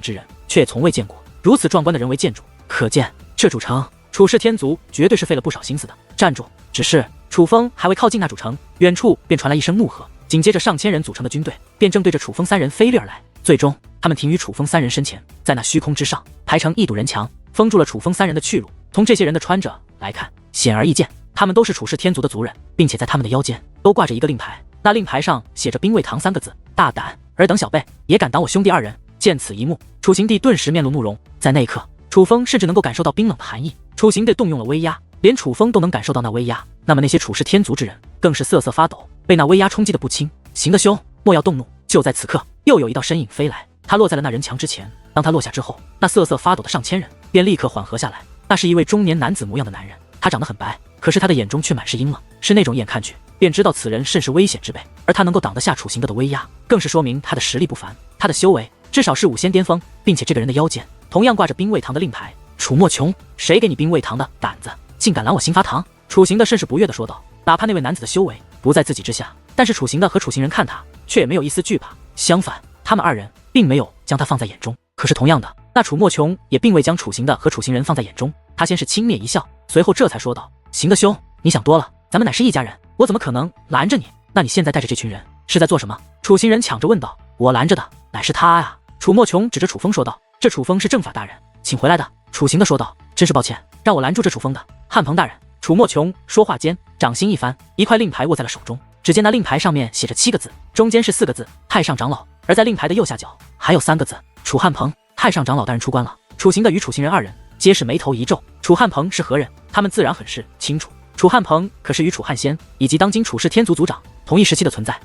之人，却也从未见过如此壮观的人为建筑。可见这主城，楚氏天族绝对是费了不少心思的。站住！只是楚风还未靠近那主城，远处便传来一声怒喝，紧接着上千人组成的军队便正对着楚风三人飞掠而来。最终，他们停于楚风三人身前，在那虚空之上排成一堵人墙，封住了楚风三人的去路。从这些人的穿着来看，显而易见，他们都是楚氏天族的族人，并且在他们的腰间都挂着一个令牌，那令牌上写着兵卫堂3个字。大胆，尔等小辈也敢挡我兄弟2人！见此一幕，楚行帝顿时面露怒容。在那一刻，楚风甚至能够感受到冰冷的寒意。楚行帝动用了威压，连楚风都能感受到那威压，那么那些楚氏天族之人更是瑟瑟发抖，被那威压冲击的不轻。行得凶，莫要动怒！就在此刻，又有一道身影飞来，他落在了那人墙之前。当他落下之后，那瑟瑟发抖的上千人便立刻缓和下来。那是一位中年男子模样的男人，他长得很白，可是他的眼中却满是阴冷，是那种眼看去便知道此人甚是危险之辈。而他能够挡得下楚行德的威压，更是说明他的实力不凡，他的修为至少是5仙巅峰，并且这个人的腰间同样挂着兵卫堂的令牌。楚莫琼，谁给你兵卫堂的胆子，竟敢拦我刑罚堂？楚行的甚是不悦地说道。哪怕那位男子的修为不在自己之下，但是楚行的和楚行人看他却也没有一丝惧怕，相反，他们2人并没有将他放在眼中。可是同样的，那楚莫琼也并未将楚行的和楚行人放在眼中，他先是轻蔑一笑，随后这才说道：行德兄，你想多了，咱们乃是一家人，我怎么可能拦着你？那你现在带着这群人是在做什么？楚行人抢着问道。我拦着的乃是他呀！楚莫琼指着楚风说道。这楚风是正法大人请回来的。楚行的说道。真是抱歉，让我拦住这楚风的。汉鹏大人。楚莫琼说话间，掌心一翻，一块令牌握在了手中。只见那令牌上面写着7个字，中间是4个字太上长老，而在令牌的右下角还有3个字楚汉鹏。太上长老大人出关了。楚行的与楚行人2人皆是眉头一皱。楚汉鹏是何人？他们自然很是清楚。楚汉鹏可是与楚汉仙以及当今楚氏天族族长同一时期的存在。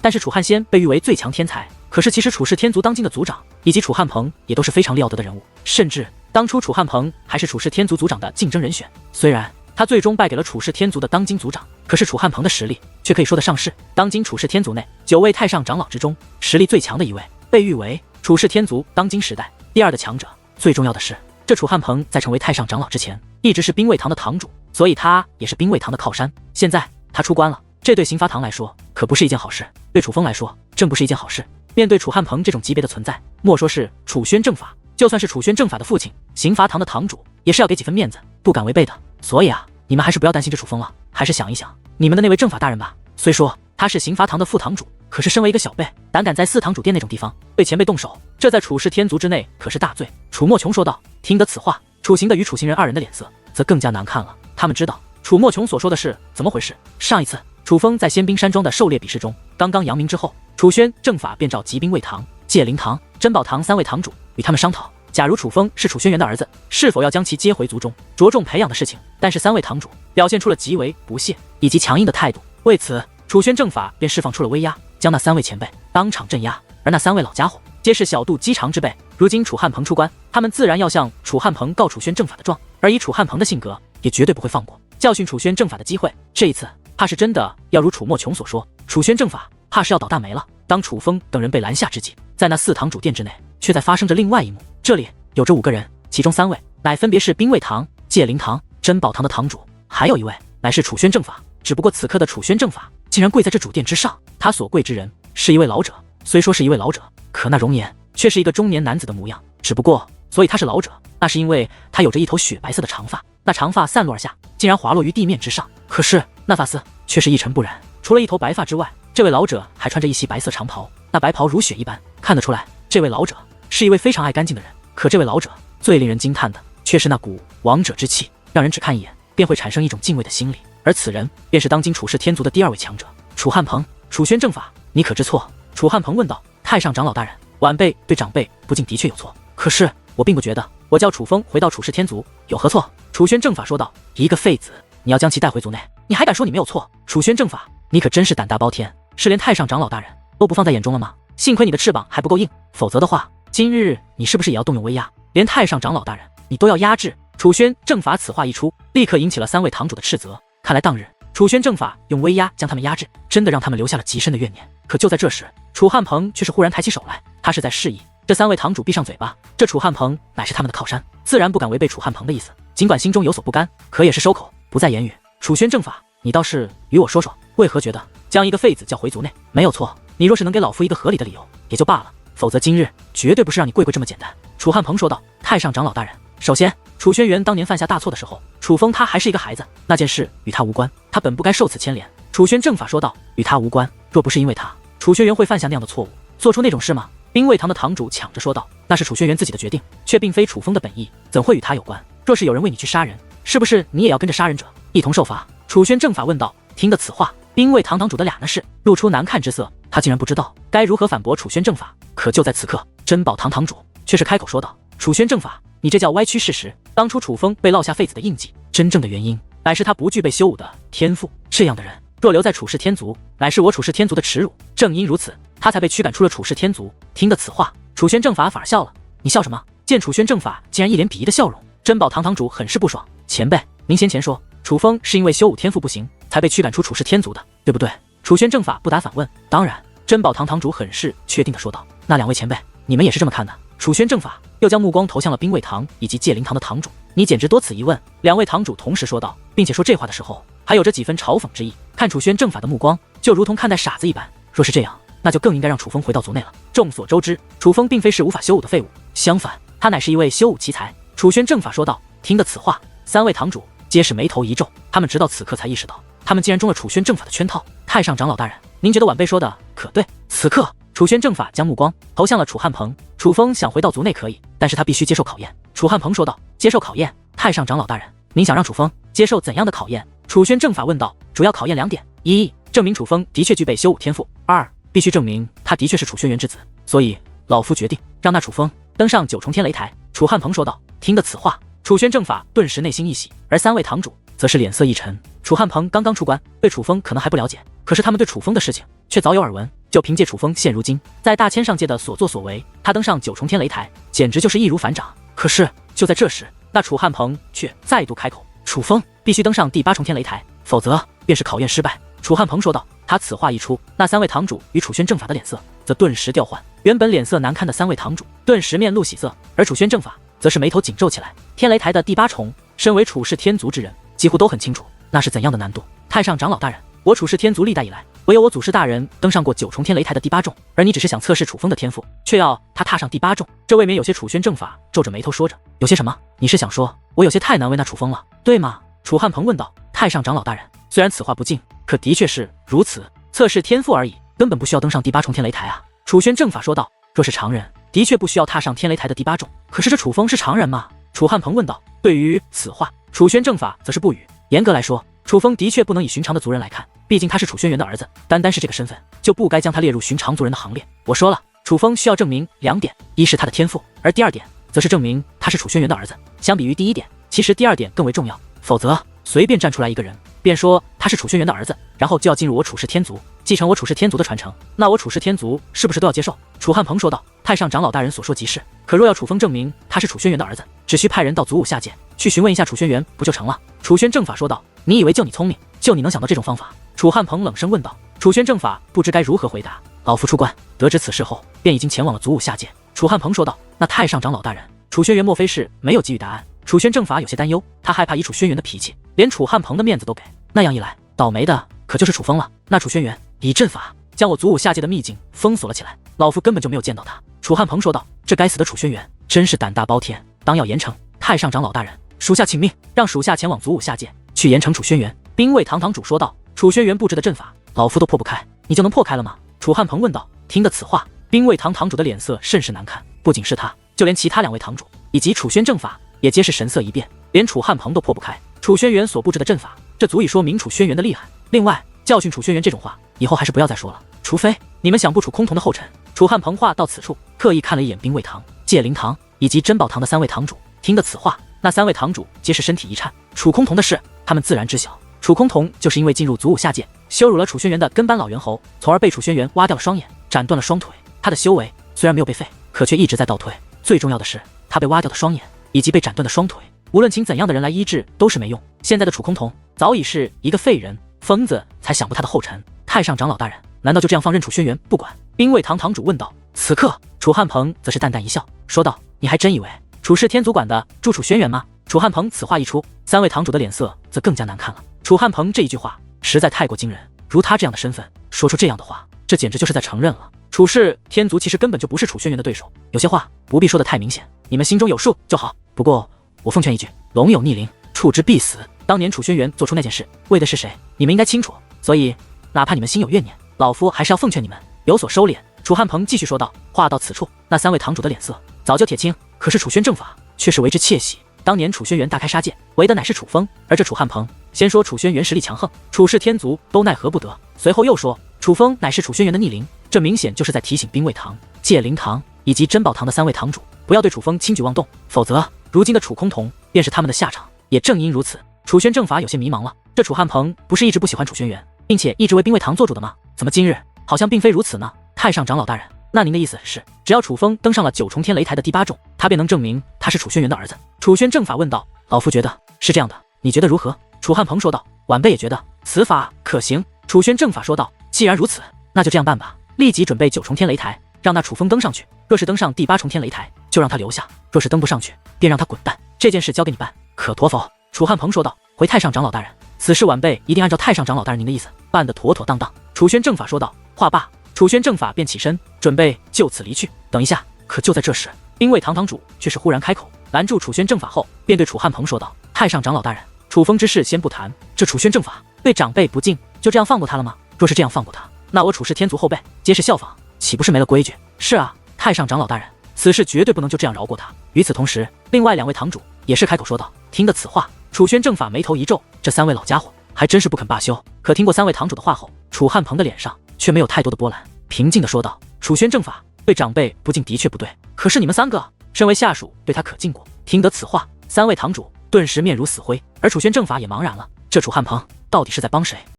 但是楚汉仙被誉为最强天才，可是其实楚氏天族当今的族长以及楚汉鹏也都是非常了得的人物，甚至当初楚汉鹏还是楚氏天族族长的竞争人选。虽然他最终败给了楚氏天族的当今族长，可是楚汉鹏的实力却可以说得上是当今楚氏天族内9位太上长老之中实力最强的一位，被誉为楚氏天族当今时代第2的强者。最重要的是，这楚汉鹏在成为太上长老之前一直是兵卫堂的堂主，所以他也是兵卫堂的靠山。现在他出关了，这对刑罚堂来说可不是一件好事，对楚风来说正不是一件好事。面对楚汉鹏这种级别的存在，莫说是楚宣正法，就算是楚宣正法的父亲刑罚堂的堂主，也是要给几分面子，不敢违背的。所以啊，你们还是不要担心这楚风了，还是想一想你们的那位正法大人吧。虽说他是刑罚堂的副堂主，可是身为一个小辈，胆敢在4堂主殿那种地方对前辈动手，这在楚氏天族之内可是大罪。楚莫琼说道。听得此话，楚行的与楚行人2人的脸色则更加难看了。他们知道楚莫琼所说的是怎么回事。上一次楚风在仙冰山庄的狩猎比试中刚刚扬名之后，楚宣正法便召集兵卫堂、界灵堂、珍宝堂3位堂主与他们商讨，假如楚风是楚轩辕的儿子，是否要将其接回族中着重培养的事情。但是3位堂主表现出了极为不屑以及强硬的态度，为此楚宣正法便释放出了威压，将那3位前辈当场镇压。而那3位老家伙皆是小肚鸡肠之辈，如今楚汉鹏出关，他们自然要向楚汉鹏告楚宣正法的状，而以楚汉鹏的性格，也绝对不会放过教训楚宣正法的机会。这一次怕是真的要如楚莫琼所说，楚宣正法怕是要倒大霉了。当楚风等人被拦下之际，在那4堂主殿之内却在发生着另外一幕。这里有着5个人，其中3位乃分别是兵卫堂、界灵堂、珍宝堂的堂主，还有1位乃是楚宣正法。只不过此刻的楚宣正法竟然跪在这主殿之上，他所跪之人是一位老者。虽说是一位老者，可那容颜却是一个中年男子的模样。只不过所以他是老者，那是因为他有着一头雪白色的长发，那长发散落而下，竟然滑落于地面之上。可是那发丝却是一尘不染，除了一头白发之外，这位老者还穿着一袭白色长袍，那白袍如雪一般，看得出来这位老者是一位非常爱干净的人。可这位老者最令人惊叹的却是那股王者之气，让人只看一眼便会产生一种敬畏的心理。而此人便是当今楚氏天族的第2位强者楚汉鹏。楚宣正法，你可知错？楚汉鹏问道。太上长老大人，晚辈对长辈不敬的确有错，可是我并不觉得我叫楚风回到楚氏天族有何错。楚宣正法说道。一个废子，你要将其带回族内，你还敢说你没有错？楚宣正法，你可真是胆大包天，是连太上长老大人都不放在眼中了吗？幸亏你的翅膀还不够硬，否则的话，今日你是不是也要动用威压，连太上长老大人你都要压制？楚宣正法此话一出，立刻引起了3位堂主的斥责。看来当日楚宣正法用威压将他们压制，真的让他们留下了极深的怨念。可就在这时，楚汉鹏却是忽然抬起手来，他是在示意这3位堂主闭上嘴巴。这楚汉鹏乃是他们的靠山，自然不敢违背楚汉鹏的意思，尽管心中有所不甘，可也是收口不再言语。楚宣正法，你倒是与我说说，为何觉得将一个废子叫回族内没有错？你若是能给老夫一个合理的理由也就罢了，否则今日绝对不是让你跪这么简单。楚汉鹏说道：“太上长老大人，首先，楚轩辕当年犯下大错的时候，楚风他还是一个孩子，那件事与他无关，他本不该受此牵连。”楚轩正法说道：“与他无关，若不是因为他，楚轩辕会犯下那样的错误，做出那种事吗？”兵卫堂的堂主抢着说道：“那是楚轩辕自己的决定，却并非楚风的本意，怎会与他有关？若是有人为你去杀人，是不是你也要跟着杀人者一同受罚？”楚轩正法问道。听得此话，兵卫堂堂主的俩那是露出难看之色，他竟然不知道该如何反驳楚轩正法。可就在此刻，珍宝堂堂主却是开口说道：“楚轩正法，你这叫歪曲事实。当初楚风被落下废子的印记，真正的原因乃是他不具备修武的天赋。这样的人若留在楚氏天族，乃是我楚氏天族的耻辱。正因如此，他才被驱赶出了楚氏天族。”听得此话，楚轩正法反而笑了。你笑什么？见楚轩正法竟然一脸鄙夷的笑容，珍宝堂堂主很是不爽。前辈，您先前说楚风是因为修武天赋不行，才被驱赶出楚氏天族的，对不对？楚轩正法不答反问。当然。珍宝堂堂主很是确定的说道。那两位前辈，你们也是这么看的？楚轩正法又将目光投向了兵卫堂以及界灵堂的堂主。你简直多此一问。两位堂主同时说道，并且说这话的时候还有着几分嘲讽之意。看楚轩正法的目光，就如同看待傻子一般。若是这样，那就更应该让楚风回到族内了。众所周知，楚风并非是无法修武的废物，相反，他乃是一位修武奇才。楚轩正法说道。听得此话，三位堂主皆是眉头一皱，他们直到此刻才意识到，他们竟然中了楚轩正法的圈套。太上长老大人，您觉得晚辈说的可对？此刻，楚轩正法将目光投向了楚汉鹏。楚风想回到族内可以，但是他必须接受考验。楚汉鹏说道。接受考验？太上长老大人，您想让楚风接受怎样的考验？楚轩正法问道。主要考验2点：一，证明楚风的确具备修武天赋；二，必须证明他的确是楚轩辕之子。所以老夫决定让那楚风登上9重天擂台。楚汉鹏说道。听得此话，楚轩正法顿时内心一喜，而三位堂主则是脸色一沉。楚汉鹏刚刚出关，对楚风可能还不了解，可是他们对楚风的事情却早有耳闻。就凭借楚风现如今在大千上界的所作所为，他登上9重天擂台，简直就是易如反掌。可是就在这时，那楚汉鹏却再度开口：“楚风必须登上第8重天擂台，否则便是考验失败。”楚汉鹏说道。他此话一出，那三位堂主与楚轩正法的脸色则顿时调换。原本脸色难看的三位堂主顿时面露喜色，而楚轩正法则是眉头紧皱起来。天擂台的第8重，身为楚氏天族之人，几乎都很清楚那是怎样的难度。太上长老大人，我楚氏天族历代以来，唯有我祖师大人登上过9重天擂台的第8重，而你只是想测试楚风的天赋，却要他踏上第8重，这未免有些。楚轩正法皱着眉头说着。有些什么？你是想说我有些太难为那楚风了，对吗？楚汉鹏问道。太上长老大人，虽然此话不敬，可的确是如此。测试天赋而已，根本不需要登上第8重天擂台啊。楚轩正法说道。若是常人，的确不需要踏上天擂台的第8重，可是这楚风是常人吗？楚汉鹏问道。对于此话，楚轩正法则是不语。严格来说，楚风的确不能以寻常的族人来看，毕竟他是楚轩辕的儿子，单单是这个身份，就不该将他列入寻常族人的行列。我说了，楚风需要证明2点，一是他的天赋，而第2点则是证明他是楚轩辕的儿子。相比于第1点，其实第2点更为重要，否则随便站出来一个人，便说他是楚轩辕的儿子，然后就要进入我楚氏天族，继承我楚氏天族的传承，那我楚氏天族是不是都要接受？楚汉鹏说道。太上长老大人所说极是，可若要楚风证明他是楚轩辕的儿子，只需派人到祖武下界去询问一下楚轩辕不就成了？楚轩正法说道。你以为就你聪明，就你能想到这种方法？楚汉鹏冷声问道。楚轩正法不知该如何回答。老夫出关得知此事后，便已经前往了祖武下界。楚汉鹏说道。那太上长老大人，楚轩辕莫非是没有给予答案？楚轩正法有些担忧，他害怕以楚轩辕的脾气，连楚汉鹏的面子都给，那样一来，倒霉的可就是楚风了。那楚轩辕以阵法将我祖武下界的秘境封锁了起来，老夫根本就没有见到他。楚汉鹏说道。这该死的楚轩辕真是胆大包天，当要严惩。太上长老大人，属下请命，让属下前往祖武下界去严惩楚轩辕。兵卫堂堂主说道。楚轩辕布置的阵法，老夫都破不开，你就能破开了吗？楚汉鹏问道。听得此话，兵卫堂堂主的脸色甚是难看，不仅是他，就连其他2位堂主以及楚轩正法也皆是神色一变，连楚汉鹏都破不开楚轩辕所布置的阵法，这足以说明楚轩辕的厉害。另外，教训楚轩辕这种话，以后还是不要再说了，除非你们想步楚空童的后尘。楚汉鹏话到此处，刻意看了一眼兵卫堂、界灵堂以及珍宝堂的3位堂主。听得此话，那3位堂主皆是身体一颤。楚空童的事，他们自然知晓。楚空童就是因为进入祖武下界，羞辱了楚轩辕的跟班老猿猴，从而被楚轩辕挖掉了双眼，斩断了双腿。他的修为虽然没有被废，可却一直在倒退。最重要的是，他被挖掉的双眼以及被斩断的双腿，无论请怎样的人来医治都是没用。现在的楚空童早已是一个废人，疯子才想不他的后尘。太上长老大人，难道就这样放任楚轩辕不管？兵卫堂堂主问道。此刻，楚汉鹏则是淡淡一笑，说道：“你还真以为楚氏天族管的住楚轩辕吗？”楚汉鹏此话一出，3位堂主的脸色则更加难看了。楚汉鹏这一句话实在太过惊人，如他这样的身份说出这样的话，这简直就是在承认了楚氏天族其实根本就不是楚轩辕的对手，有些话不必说得太明显，你们心中有数就好。不过我奉劝一句，龙有逆鳞，触之必死。当年楚轩辕做出那件事，为的是谁？你们应该清楚。所以，哪怕你们心有怨念，老夫还是要奉劝你们有所收敛。楚汉鹏继续说道。话到此处，那3位堂主的脸色早就铁青，可是楚轩正法却是为之窃喜。当年楚轩辕大开杀戒，为的乃是楚风，而这楚汉鹏先说楚轩辕实力强横，楚氏天族都奈何不得，随后又说楚风乃是楚轩辕的逆鳞，这明显就是在提醒兵卫堂、界灵堂以及珍宝堂的3位堂主不要对楚风轻举妄动，否则如今的楚空瞳便是他们的下场。也正因如此，楚轩正法有些迷茫了。这楚汉鹏不是一直不喜欢楚轩辕，并且一直为兵卫堂做主的吗？怎么今日好像并非如此呢？太上长老大人，那您的意思是，只要楚风登上了9重天擂台的第8重，他便能证明他是楚轩辕的儿子？楚轩正法问道。老夫觉得是这样的，你觉得如何？楚汉鹏说道。晚辈也觉得此法可行。楚轩正法说道。既然如此，那就这样办吧，立即准备9重天擂台，让那楚风登上去。若是登上第8重天擂台，就让他留下；若是登不上去，便让他滚蛋。这件事交给你办，可妥否？楚汉鹏说道。回太上长老大人，此事晚辈一定按照太上长老大人您的意思办得妥妥当当。楚轩正法说道。话罢，楚轩正法便起身准备就此离去。等一下！可就在这时，兵卫堂堂主却是忽然开口拦住楚轩正法后，便对楚汉鹏说道：太上长老大人，楚风之事先不谈，这楚轩正法对长辈不敬，就这样放过他了吗？若是这样放过他，那我楚氏天族后辈皆是效仿，岂不是没了规矩？是啊，太上长老大人，此事绝对不能就这样饶过他。与此同时，另外2位堂主也是开口说道。听得此话，楚轩正法眉头一皱，这3位老家伙还真是不肯罢休。可听过3位堂主的话后，楚汉鹏的脸上却没有太多的波澜，平静地说道：楚轩正法对长辈不敬的确不对，可是你们3个身为下属，对他可敬过。听得此话，3位堂主顿时面如死灰，而楚轩正法也茫然了，这楚汉鹏到底是在帮谁？